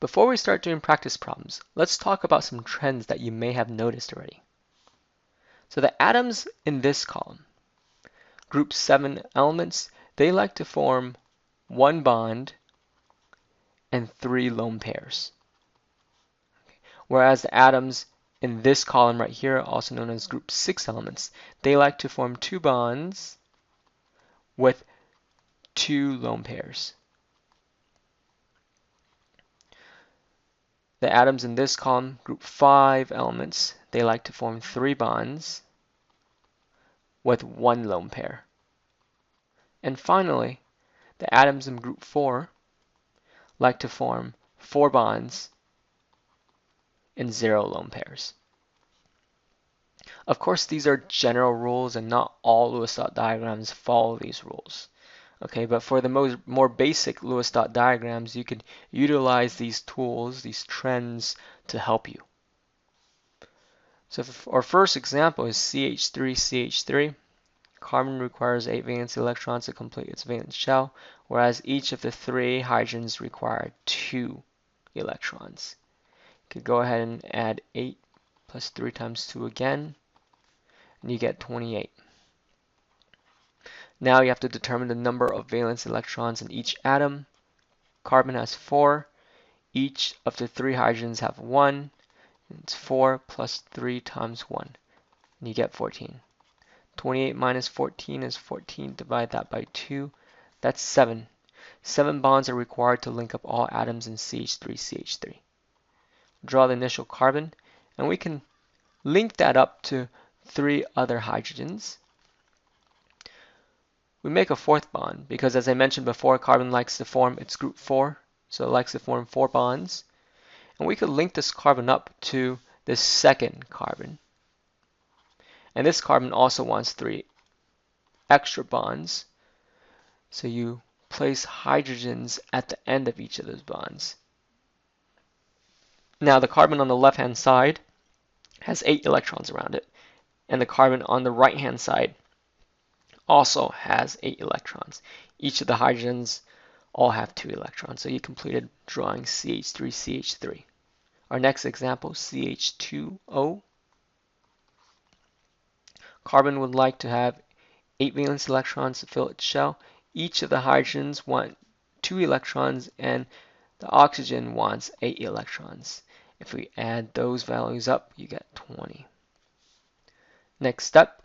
Before we start doing practice problems, let's talk about some trends that you may have noticed already. So the atoms in this column, group 7 elements, they like to form one bond and 3 lone pairs. Whereas the atoms in this column right here, also known as group 6 elements, they like to form 2 bonds with 2 lone pairs. The atoms in this column, group 5 elements, they like to form 3 bonds with 1 lone pair. And finally, the atoms in group 4 like to form 4 bonds and 0 lone pairs. Of course, these are general rules and not all Lewis dot diagrams follow these rules. Okay, but for the more basic Lewis dot diagrams, you can utilize these tools, these trends to help you. So our first example is CH3CH3. Carbon requires 8 valence electrons to complete its valence shell, whereas each of the 3 hydrogens require 2 electrons. You could go ahead and add 8 plus 3 times 2 again, and you get 28. Now you have to determine the number of valence electrons in each atom. Carbon has 4. Each of the 3 hydrogens have 1. It's 4 plus 3 times 1, and you get 14. 28 minus 14 is 14. Divide that by 2. That's 7. 7 bonds are required to link up all atoms in CH3CH3. Draw the initial carbon, and we can link that up to 3 other hydrogens. We make a 4th bond because, as I mentioned before, carbon likes to form, it's group 4, so it likes to form 4 bonds. And we could link this carbon up to this 2nd carbon. And this carbon also wants 3 extra bonds. So you place hydrogens at the end of each of those bonds. Now the carbon on the left-hand side has 8 electrons around it, and the carbon on the right-hand side also has 8 electrons. Each of the hydrogens all have 2 electrons, so you completed drawing CH3CH3. Our next example, CH2O. Carbon would like to have 8 valence electrons to fill its shell. Each of the hydrogens want 2 electrons, and the oxygen wants 8 electrons. If we add those values up, you get 20. Next step,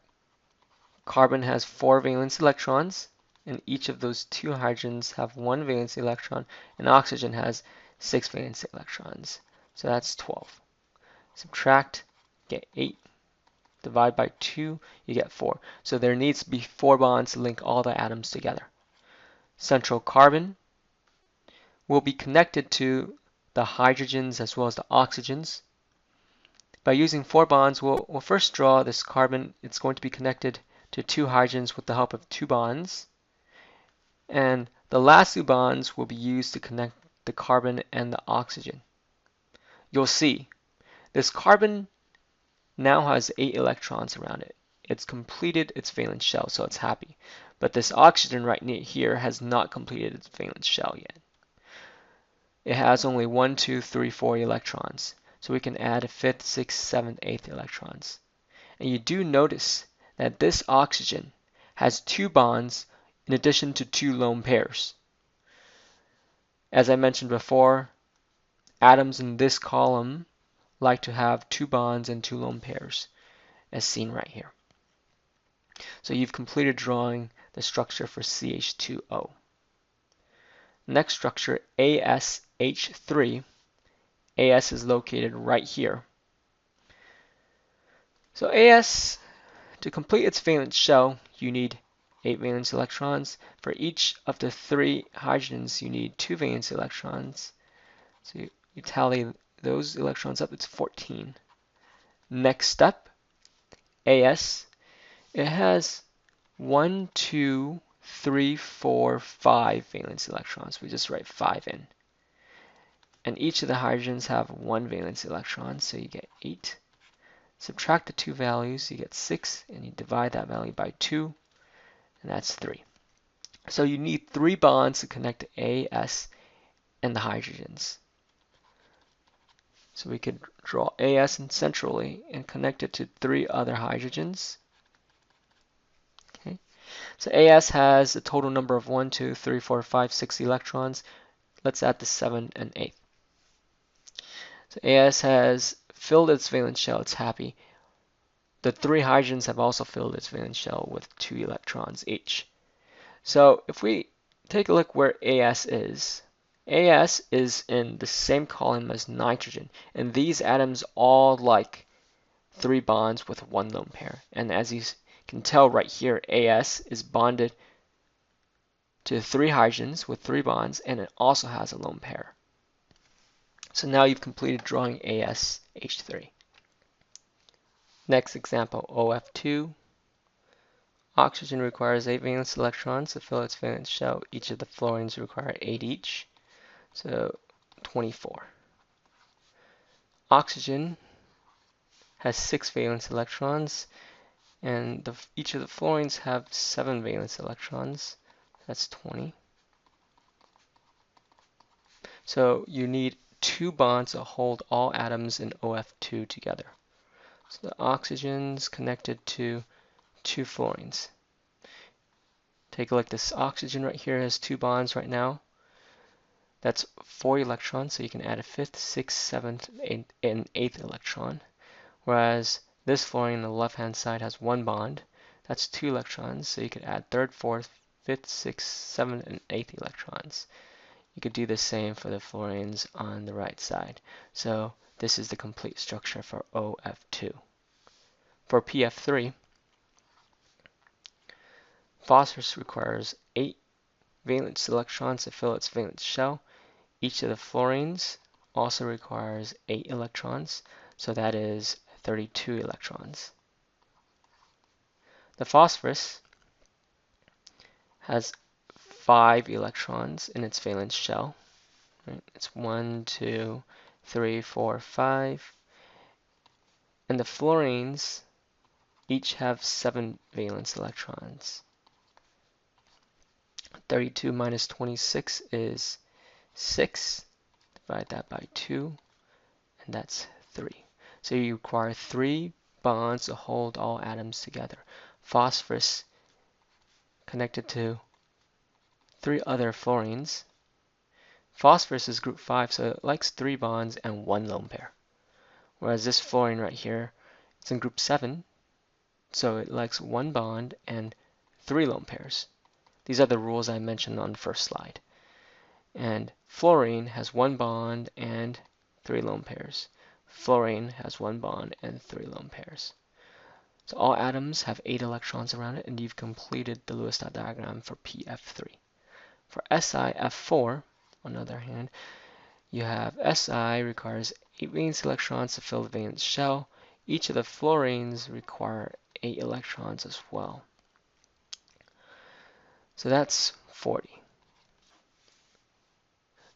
carbon has 4 valence electrons, and each of those 2 hydrogens have 1 valence electron, and oxygen has 6 valence electrons. So that's 12. Subtract, get 8. Divide by 2, you get 4. So there needs to be 4 bonds to link all the atoms together. Central carbon will be connected to the hydrogens as well as the oxygens. By using 4 bonds, we'll first draw this carbon. It's going to be connected to 2 hydrogens with the help of 2 bonds. And the last 2 bonds will be used to connect the carbon and the oxygen. You'll see this carbon now has 8 electrons around it. It's completed its valence shell, so it's happy. But this oxygen right here has not completed its valence shell yet. It has only 1, 2, 3, 4 electrons. So we can add a 5th, 6th, 7th, 8th electrons. And you do notice that this oxygen has 2 bonds in addition to 2 lone pairs. As I mentioned before, atoms in this column like to have 2 bonds and 2 lone pairs, as seen right here. So you've completed drawing the structure for CH2O. Next structure, ASH3. AS is located right here. So AS, to complete its valence shell, you need 8 valence electrons. For each of the 3 hydrogens, you need 2 valence electrons. So you tally those electrons up, it's 14. Next step, AS, it has 1, 2, 3, 4, 5 valence electrons. We just write 5 in. And each of the hydrogens have 1 valence electron, so you get 8. Subtract the 2 values, you get 6, and you divide that value by 2, and that's 3. So you need 3 bonds to connect the AS and the hydrogens. So we could draw AS centrally and connect it to 3 other hydrogens. Okay. So AS has a total number of 1, 2, 3, 4, 5, 6 electrons. Let's add the 7 and 8. So AS has filled its valence shell. It's happy. The 3 hydrogens have also filled its valence shell with 2 electrons each. So if we take a look where AS is in the same column as nitrogen, and these atoms all like 3 bonds with 1 lone pair. And as you can tell right here, AS is bonded to 3 hydrogens with 3 bonds, and it also has a lone pair. So now you've completed drawing AsH3. Next example, OF2. Oxygen requires 8 valence electrons to fill its valence shell. Each of the fluorines require 8 each, so 24. Oxygen has 6 valence electrons, and each of the fluorines have 7 valence electrons. That's 20. So you need 2 bonds to hold all atoms in OF2 together. So the oxygen's connected to 2 fluorines. Take a look, this oxygen right here has 2 bonds right now. That's 4 electrons, so you can add a 5th, 6th, 7th, and 8th electron. Whereas this fluorine on the left-hand side has 1 bond. That's 2 electrons, so you could add 3rd, 4th, 5th, 6th, 7th, and 8th electrons. You could do the same for the fluorines on the right side. So this is the complete structure for OF2. For PF3, phosphorus requires 8 valence electrons to fill its valence shell. Each of the fluorines also requires 8 electrons, so that is 32 electrons. The phosphorus has 5 electrons in its valence shell. Right? It's 1, 2, 3, 4, 5. And the fluorines each have 7 valence electrons. 32 minus 26 is 6. Divide that by 2, and that's 3. So you require 3 bonds to hold all atoms together. Phosphorus connected to 3 other fluorines. Phosphorus is group 5, so it likes 3 bonds and 1 lone pair. Whereas this fluorine right here, it's in group 7, so it likes 1 bond and 3 lone pairs. These are the rules I mentioned on the first slide. And fluorine has 1 bond and 3 lone pairs. Fluorine has 1 bond and 3 lone pairs. So all atoms have 8 electrons around it, and you've completed the Lewis dot diagram for PF3. For SiF4, on the other hand, you have Si requires 8 valence electrons to fill the valence shell. Each of the fluorines require 8 electrons as well. So that's 40.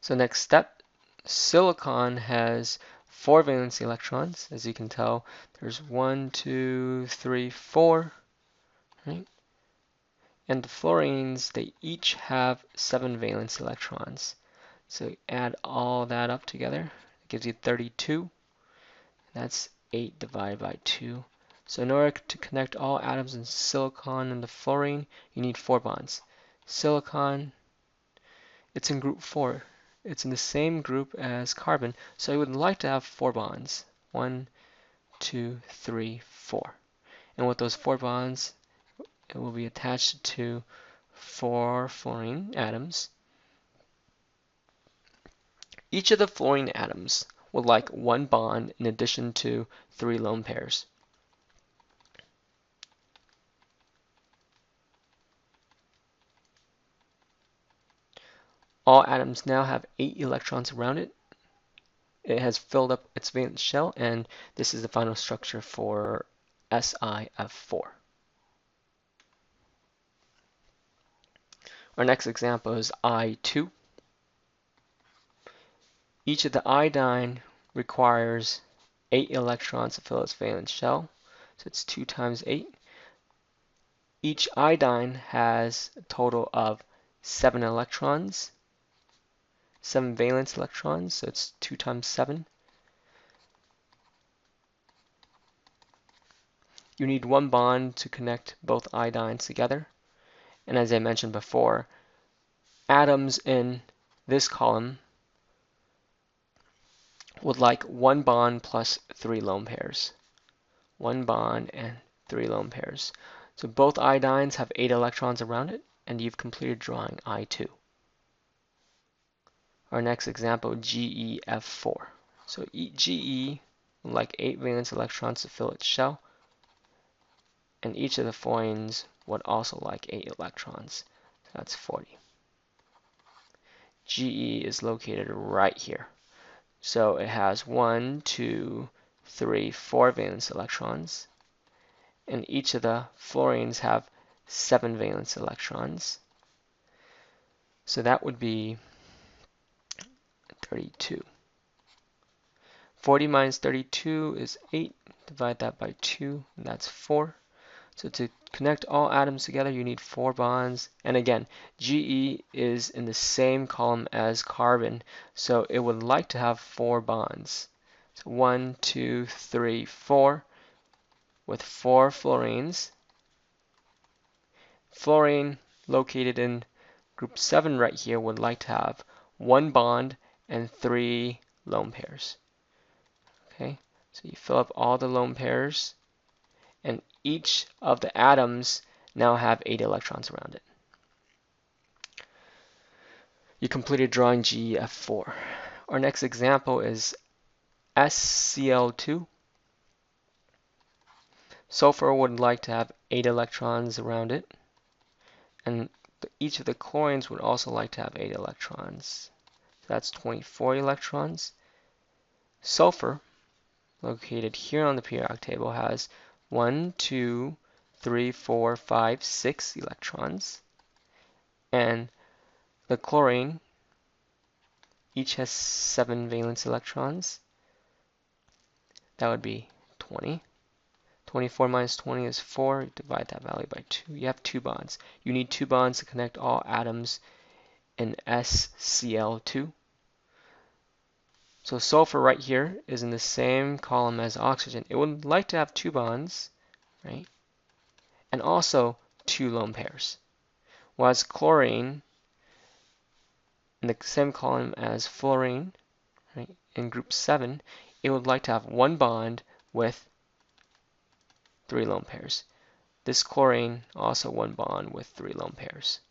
So next step, silicon has 4 valence electrons. As you can tell, there's 1, 2, 3, 4, right? And the fluorines, they each have 7 valence electrons. So add all that up together, it gives you 32. That's 8 divided by 2. So in order to connect all atoms in silicon and the fluorine, you need 4 bonds. Silicon, it's in group 4. It's in the same group as carbon, so I would like to have 4 bonds. 1, 2, 3, 4. And with those 4 bonds, it will be attached to 4 fluorine atoms. Each of the fluorine atoms would like 1 bond in addition to 3 lone pairs. All atoms now have 8 electrons around it. It has filled up its valence shell, and this is the final structure for SiF4. Our next example is I2. Each of the iodine requires 8 electrons to fill its valence shell, so it's 2 times 8. Each iodine has a total of 7 electrons, 7 valence electrons, so it's 2 times 7. you need one bond to connect both iodines together. And as I mentioned before, atoms in this column would like one bond plus 3 lone pairs. One bond and 3 lone pairs. So both iodines have 8 electrons around it, and you've completed drawing I2. Our next example, GeF4. So Ge would like 8 valence electrons to fill its shell, and each of the fluorines would also like 8 electrons. So that's 40. Ge is located right here. So it has 1, 2, 3, 4 valence electrons, and each of the fluorines have 7 valence electrons. So that would be 32. 40 minus 32 is 8. Divide that by 2, and that's 4. So to connect all atoms together, you need 4 bonds. And again, Ge is in the same column as carbon, so it would like to have 4 bonds. So 1, 2, 3, 4, with 4 fluorines. Fluorine located in group 7 right here would like to have 1 bond and 3 lone pairs. Okay, so you fill up all the lone pairs, and each of the atoms now have 8 electrons around it. You completed drawing GeF4. Our next example is SCl2. Sulfur would like to have 8 electrons around it, and each of the chlorines would also like to have 8 electrons. So that's 24 electrons. Sulfur, located here on the periodic table, has 1, 2, 3, 4, 5, 6 electrons. And the chlorine each has 7 valence electrons. That would be 20. 24 minus 20 is 4. Divide that value by 2. You have 2 bonds. You need 2 bonds to connect all atoms in SCl2. So sulfur right here is in the same column as oxygen. It would like to have 2 bonds, right? And also 2 lone pairs. Whereas chlorine, in the same column as fluorine, right, in group 7, it would like to have 1 bond with 3 lone pairs. This chlorine also 1 bond with 3 lone pairs.